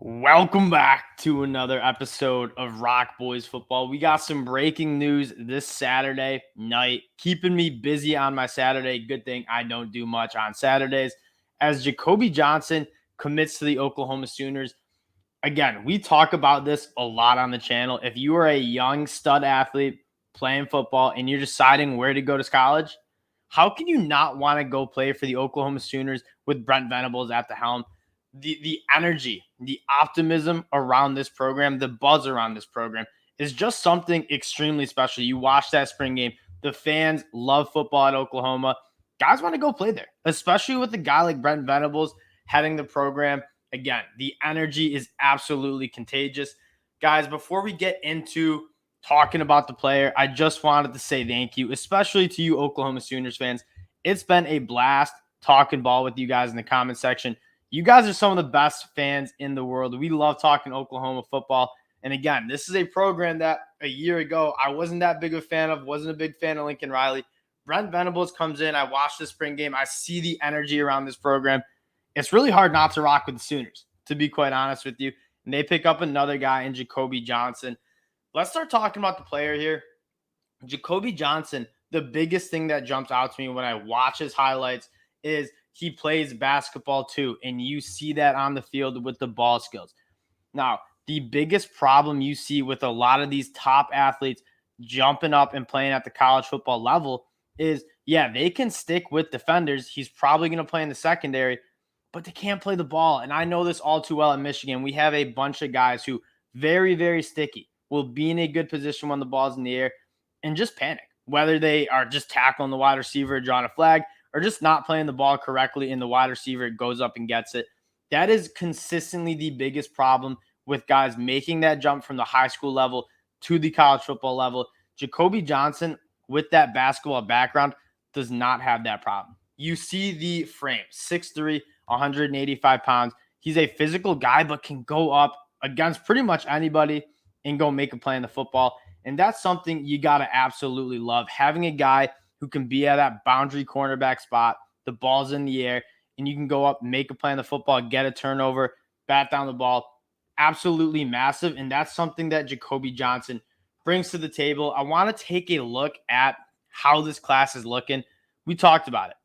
Welcome back to another episode of Rock Boys Football. We got some breaking news this Saturday night, keeping me busy on my Saturday. Good thing I don't do much on Saturdays. As Jacobe Johnson commits to the Oklahoma Sooners. Again, we talk about this a lot on the channel. If you are a young stud athlete playing football and you're deciding where to go to college, how can you not want to go play for the Oklahoma Sooners with Brent Venables at the helm? The energy, the optimism around this program, the buzz around this program is just something extremely special. You watch that spring game, the fans love football at Oklahoma. Guys want to go play there, especially with a guy like Brent Venables heading the program. Again, the energy is absolutely contagious. Guys, before we get into talking about the player, I just wanted to say thank you, especially to you Oklahoma Sooners fans. It's been a blast talking ball with you guys in the comment section. You guys are some of the best fans in the world. We love talking Oklahoma football. And again, this is a program that a year ago I wasn't that big of a fan of, wasn't a big fan of Lincoln Riley. Brent Venables comes in. I watch the spring game. I see the energy around this program. It's really hard not to rock with the Sooners, to be quite honest with you. And they pick up another guy in Jacobe Johnson. Let's start talking about the player here. Jacobe Johnson, the biggest thing that jumps out to me when I watch his highlights is he plays basketball too, and you see that on the field with the ball skills. Now, the biggest problem you see with a lot of these top athletes jumping up and playing at the college football level is, yeah, they can stick with defenders. He's probably going to play in the secondary, but they can't play the ball. And I know this all too well at Michigan. We have a bunch of guys who very, very sticky, will be in a good position when the ball's in the air and just panic, whether they are just tackling the wide receiver, drawing a flag, or just not playing the ball correctly and the wide receiver goes up and gets it. That is consistently the biggest problem with guys making that jump from the high school level to the college football level. Jacobe Johnson, with that basketball background, does not have that problem. You see the frame, 6'3", 185 pounds. He's a physical guy, but can go up against pretty much anybody and go make a play in the football. And that's something you got to absolutely love. Having a guy who can be at that boundary cornerback spot, the ball's in the air, and you can go up, make a play in the football, get a turnover, bat down the ball. Absolutely massive. And that's something that Jacobe Johnson brings to the table. I want to take a look at how this class is looking. We talked about it.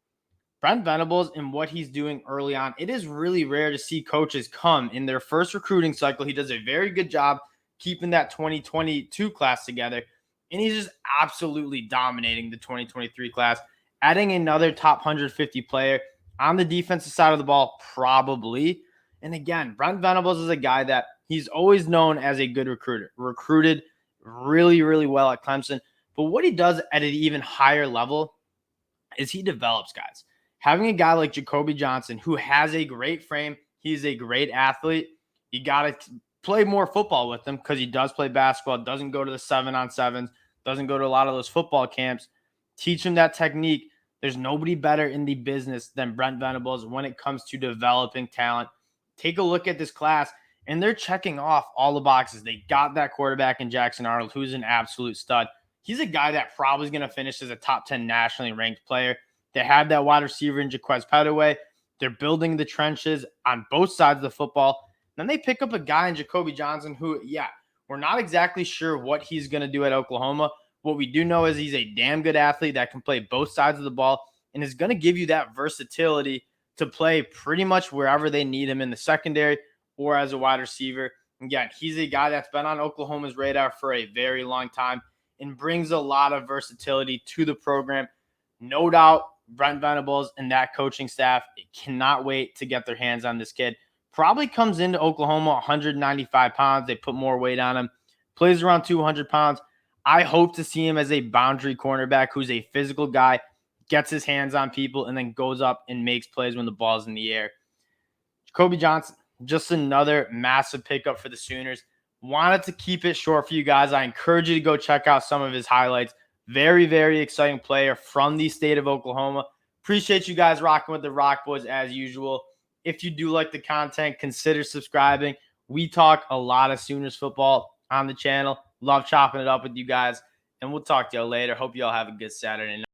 Brent Venables and what he's doing early on, it is really rare to see coaches come in their first recruiting cycle. He does a very good job keeping that 2022 class together. And he's just absolutely dominating the 2023 class, adding another top 150 player on the defensive side of the ball, probably. And again, Brent Venables is a guy that he's always known as a good recruiter, recruited really, really well at Clemson. But what he does at an even higher level is he develops guys. Having a guy like Jacobe Johnson, who has a great frame, he's a great athlete. You got to play more football with him because he does play basketball, doesn't go to the 7-on-7s, doesn't go to a lot of those football camps. Teach him that technique. There's nobody better in the business than Brent Venables when it comes to developing talent. Take a look at this class, and they're checking off all the boxes. They got that quarterback in Jackson Arnold, who's an absolute stud. He's a guy that probably is going to finish as a top 10 nationally ranked player. They have that wide receiver in Jaquez Petaway. They're building the trenches on both sides of the football. Then they pick up a guy in Jacobe Johnson who, yeah, we're not exactly sure what he's going to do at Oklahoma. What we do know is he's a damn good athlete that can play both sides of the ball and is going to give you that versatility to play pretty much wherever they need him in the secondary or as a wide receiver. Again, he's a guy that's been on Oklahoma's radar for a very long time and brings a lot of versatility to the program. No doubt, Brent Venables and that coaching staff cannot wait to get their hands on this kid. Probably comes into Oklahoma 195 pounds. They put more weight on him. Plays around 200 pounds. I hope to see him as a boundary cornerback who's a physical guy, gets his hands on people, and then goes up and makes plays when the ball's in the air. Jacobe Johnson, just another massive pickup for the Sooners. Wanted to keep it short for you guys. I encourage you to go check out some of his highlights. Very, very exciting player from the state of Oklahoma. Appreciate you guys rocking with the Rock Boys as usual. If you do like the content, consider subscribing. We talk a lot of Sooners football on the channel. Love chopping it up with you guys. And we'll talk to y'all later. Hope y'all have a good Saturday night.